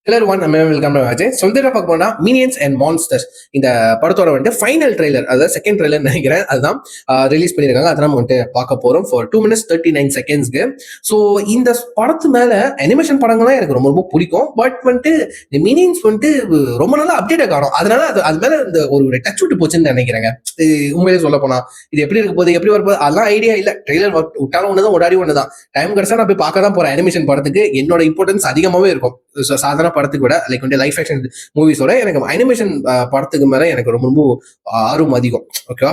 Hello everyone, I'm welcome to Ajay. சொல்லிட்டு பார்க்க போனா மினியன்ஸ் அண்ட் மான்ஸ்டர்ஸ் இந்த படத்தோட வந்துட்டு ஃபைனல் ட்ரெய்லர், அதாவது செகண்ட் ட்ரெய்லர் நினைக்கிறேன், அதுதான் ரிலீஸ் பண்ணியிருக்காங்க. அதை நம்ம வந்துட்டு பார்க்க போறோம் ஃபார் 2 minutes 39 secondsக்கு. ஸோ இந்த படத்து மேல அனிமேஷன் படங்கள்லாம் எனக்கு ரொம்ப ரொம்ப பிடிக்கும். பட் வந்துட்டு இந்த மினியன்ஸ் வந்துட்டு ரொம்ப நாளா அப்டேட்டை காணும். அதனால அது மேல இந்த ஒரு டச் விட்டு போச்சுன்னு நினைக்கிறேங்க. உண்மையிலே சொல்ல போனா இது எப்படி இருக்க போகுது, எப்படி வரப்போகுது, அதெல்லாம் ஐடியா இல்லை. ட்ரெய்லர் விட்டாலும் ஒண்ணுதான், ஓடாடி ஒண்ணுதான். டைம் கிடைச்சா நான் போய் பார்க்க தான் போறேன். அனிமேஷன் படத்துக்கு என்னோட இம்பார்ட்டன்ஸ் அதிகமாகவே இருக்கும் சாதாரண படத்துக்கு விட. லைக் வந்து லைஃப் ஆக்ஷன் மூவிஸோட எனக்கு அனிமேஷன் படத்துக்கு மேல எனக்கு ரொம்ப ரொம்ப ஆர்வம் அதிகம். ஓகேவா,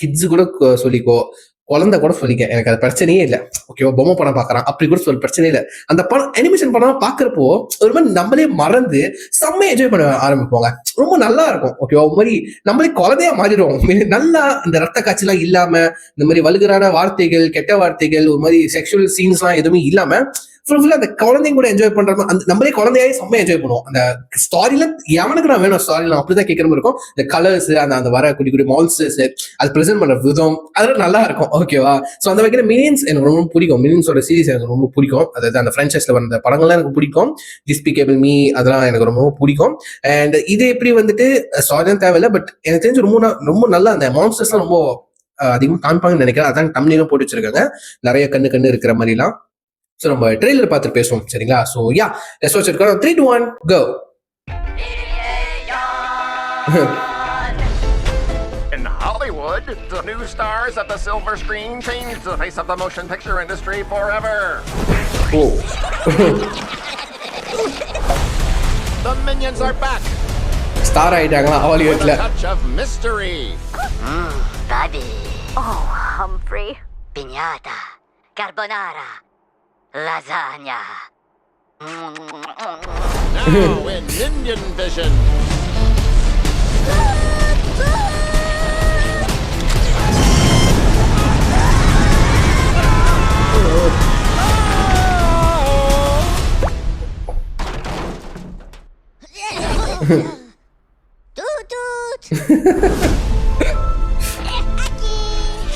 கிட்ஸு கூட சொல்லிக்கோ, குழந்தை கூட சொல்லிக்க, எனக்கு அது பிரச்சனையே இல்லை. ஓகேவா, பொம்மை படம் பாக்குறான் அப்படி கூட பிரச்சனையே இல்லை. அந்த படம் அனிமேஷன் படம் பாக்குறப்போ ஒரு மாதிரி நம்மளே மறந்து செம்ம என்ஜாய் பண்ண ஆரம்பிப்போங்க. ரொம்ப நல்லா இருக்கும். ஓகேவா, ஒரு மாதிரி நம்மளே குழந்தையா மாறிடுவோம். நல்லா இந்த ரத்த காட்சிலாம் இல்லாம, இந்த மாதிரி வல்கரான வார்த்தைகள், கெட்ட வார்த்தைகள், ஒரு மாதிரி செக்ஷுவல் சீன்ஸ் எல்லாம் எதுவுமே இல்லாம ஃபுல்லா அந்த குழந்தைங்க கூட என்ஜாய் பண்ற மாதிரி, அந்த நம்மளே குழந்தையாவே செம்ம என்ஜாய் பண்ணுவோம். அந்த ஸ்டாரியில எவனுக்கு நான் வேணும், ஸ்டாரியில அப்படிதான் கேட்கற மாதிரி இருக்கும். இந்த கலர்ஸ், அந்த வர குட்டி குட்டி மான்ஸ்டர்ஸ், அது பிரசென்ட் பண்ற விதம், அதெல்லாம் நல்லா இருக்கும். ஓகேவா, ஸோ அந்த வகையில மினியன்ஸ் எனக்கு ரொம்ப பிடிக்கும். மினியன்ஸோட சீரிஸ் எனக்கு ரொம்ப பிடிக்கும். அதாவது அந்த பிரான்ச்சைஸ்ல வந்த படங்கள்லாம் எனக்கு பிடிக்கும். டிஸ்பிகேபிள் மீ, அதெல்லாம் எனக்கு ரொம்ப பிடிக்கும். அண்ட் இது எப்படி வந்துட்டு ஸ்டாரியும் தேவையில்லை, பட் எனக்கு தெரிஞ்சு ரொம்ப நல்லா அந்த மான்ஸ்டர்ஸ் ரொம்ப அதிகமாக காமிப்பாங்கன்னு நினைக்கிறேன். அதான் தமிழையும் போட்டு வச்சிருக்காங்க, நிறைய கண்ணு இருக்கிற மாதிரிலாம். ஸோ நம்ம ட்ரெய்லர் பார்த்துட்டு பேசுவோம், சரிங்களா? So yeah, let's watch it. 3, 2, 1, go. In Hollywood, the new stars at the silver screen changed the face of the motion picture industry forever. Oh. The Minions are back. Star ஆயிட்டாங்களா ஹாலிவுட்ல? With a touch of mystery. Buddy. Oh, Humphrey. Piñata. Carbonara. Lasagna. Now in Minion Vision. Toot toot.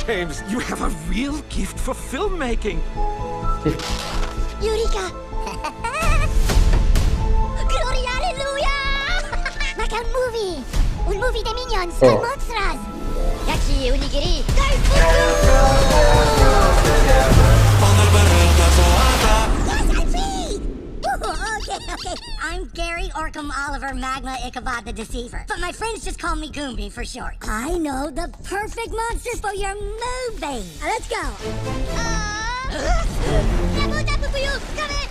James, you have a real gift for filmmaking. Eureka. Gloria, hallelujah. Like a movie. Un movie de Minions. Oh. Monsters. Yachi, onigiri. Okay. I'm Gary Orcam Oliver Magma Ichabod the Deceiver. But my friends just call me Goomby for short. I know the perfect monster for your movie. Let's go. Dabu for you. Come in.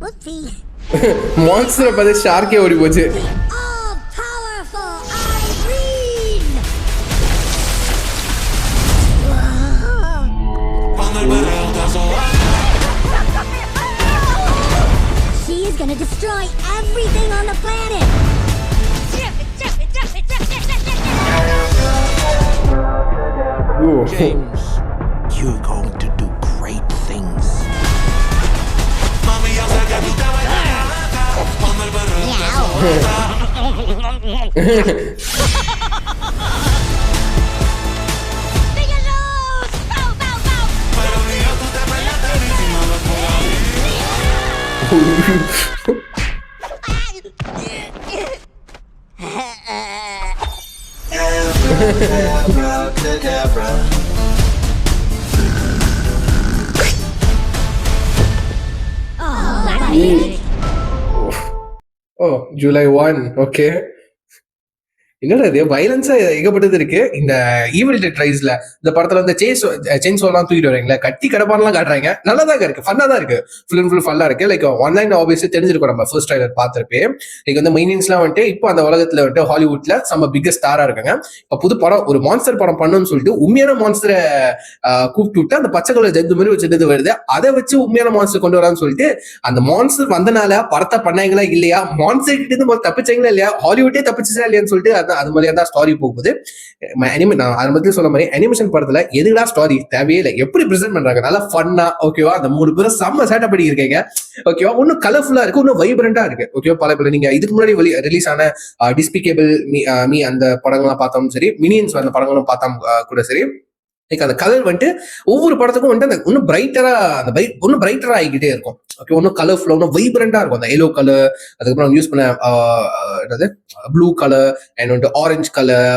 Whoopsie. மான்ஸ்டரை பார்த்து ஷார்க்கே ஓடி போச்சு. She is gonna destroy everything on the planet. James, you're going to do great things. Oh, July 1. Okay. என்னடா இது வயலன்ஸா ஏகப்பட்டது இருக்கு. இந்த evil dead ரைஸ்ல இந்த படத்துல வந்து செயின்சோலாம் தூக்கிட்டு வரீங்களா, கட்டி கடப்பான்லாம் காட்டுறாங்க. நல்லா தான் இருக்கு, ஃபன்னா தான் இருக்கு, ஃபுல் ஃபன்னா இருக்கு. லைக் ஆன்லைன் ஆப்வியஸ்லி தெரிஞ்சிருக்கும், நம்ம ஃபர்ஸ்ட் ட்ரைலர் பார்த்திருப்பே. லைக் வந்து மெயின்ஸ்லாம் வந்துட்டு இப்போ அந்த உலகத்துல வந்துட்டு ஹாலிவுட்ல செம்ம பிக்கஸ்ட் ஸ்டாரா இருக்காங்க. இப்போ புது படம், ஒரு மான்ஸ்டர் படம் பண்ணணும்னு சொல்லிட்டு உண்மையான மான்ஸ்டரை கூப்பிட்டு விட்டு அந்த பச்சை கலர் ஜந்து மாதிரி வச்சுட்டு வருது. அதை வச்சு உண்மையான மான்ஸ்டர் கொண்டு வரான்னு சொல்லிட்டு அந்த மான்ஸ்டர் வந்தனால படத்தை பண்ணாங்களா இல்லையா, மான்ஸ்டர் கிட்ட இருந்து தப்பிச்சாங்களா இல்லையா, ஹாலிவுட்டே தப்பிச்சா இல்லையான்னு சொல்லிட்டு அது மாதிரியா தான் ஸ்டாரி போகுது. நான் அதை பத்தி சொல்ல மாதிரி அனிமேஷன் படத்துல எதுடா ஸ்டாரி தேவையே இல்லை, எப்படி பிரசென்ட் பண்றாங்க நல்லா ஃபன்னா. ஓகேவா, அந்த 3 பேரும் செம்ம சேட்டை பண்ணியிருக்கீங்க. ஓகேவா, இன்னும் கலர்ஃபுல்லா இருக்கு, இன்னும் வைப்ரண்டா இருக்கு. ஓகேவா, பல நீங்க இதுக்கு முன்னாடி ரிலீஸ் ஆன டிஸ்பிகேபிள் மீ அந்த படங்கள்லாம் பார்த்தாலும் சரி, மினியன்ஸ் அந்த படங்களும் பார்த்தா கூட சரி, அந்த கலர் வந்துட்டு ஒவ்வொரு படத்துக்கும் வந்துட்டு அந்த இன்னும் பிரைட்டரா ஆகிக்கிட்டே இருக்கும். ஓகே, இன்னும் கலர்ஃபுல்லா இன்னும் வைப்ரண்டா இருக்கும். அந்த எல்லோ கலர், அதுக்கப்புறம் யூஸ் பண்ண என்னது ப்ளூ கலர் அண்ட் வந்துட்டு ஆரஞ்சு கலர்,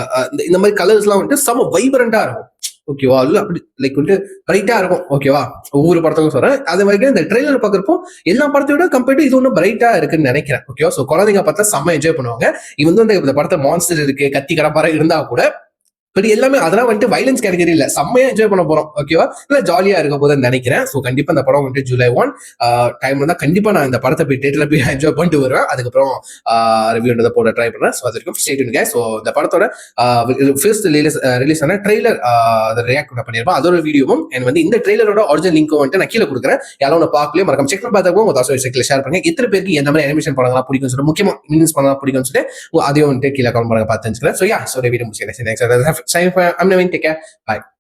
இந்த மாதிரி கலர்ஸ் எல்லாம் வந்துட்டு செம்ம வைப்ரண்டா இருக்கும். ஓகேவா, அப்படி லைக் வந்துட்டு பிரைட்டா இருக்கும். ஓகேவா, ஒவ்வொரு படத்துக்கும் சொல்றேன். அதே மாதிரி இந்த ட்ரெய்லர் பார்க்கறப்போ எல்லா படத்தையோட கம்பேர்ட் இது ஒன்றும் பிரைட்டா இருக்குன்னு நினைக்கிறேன். ஓகேவா, ஸோ குழந்தைங்க பார்த்தா செம்ம என்ஜாய் பண்ணுவாங்க. இது வந்து இந்த படத்தை மான்ஸ்டர் இருக்கு, கத்தி கடப்பாறை இருந்தா கூட பட் எல்லாமே அதெல்லாம் வந்துட்டு வைலன்ஸ் கேட்டகரி இல்ல, செம்மையா என்ஜாய் பண்ண போறோம். ஓகேவா, இல்ல ஜாலியா இருக்க போதுன்னு நினைக்கிறேன். ஸோ கண்டிப்பா இந்த படம் வந்துட்டு July 1 டைம் இருந்தா கண்டிப்பா நான் இந்த படத்தை போய் தியேட்டர்ல போய் என்ஜாய் பண்ணிட்டு வருவேன். அதுக்கப்புறம் ரிவ்யூ போட ட்ரை பண்றேன். ஸோ அது வரைக்கும் ஸ்டே டியூன்ட் கைஸ். ஸோ இந்த படத்தோட ஃபர்ஸ்ட் ரிலீஸ் ஆன ட்ரெய்லர் அதை ரியாக்ட் பண்ணிருப்பேன், அதோட வீடியோவும் அண்ட் வந்து இந்த ட்ரெய்லரோட ஒரிஜினல் லிங்க் வந்துட்டு நான் கீழே கொடுக்குறேன். யாரும் ஒன்று பார்க்கலையோ மறக்காம செக் பண்ணி பார்த்தாக்கும் உங்க தாசோ செக்ல ஷேர் பண்ணுங்க. எத்தனை பேருக்கு எந்த மாதிரி அனிமேஷன் படங்கள்லாம் பிடிக்கும் சொல்லிட்டு, முக்கியமா மினியன்ஸ் படம் பிடிக்கும்னு சொல்லிட்டு அதையும் வந்துட்டு கீழே கமெண்ட் பண்ணுங்க, பார்த்து தெரிஞ்சுக்கிறேன். ஸோ யா, ஸோ வீடியோ முடிச்சுக்கிறேன். Take care. Bye.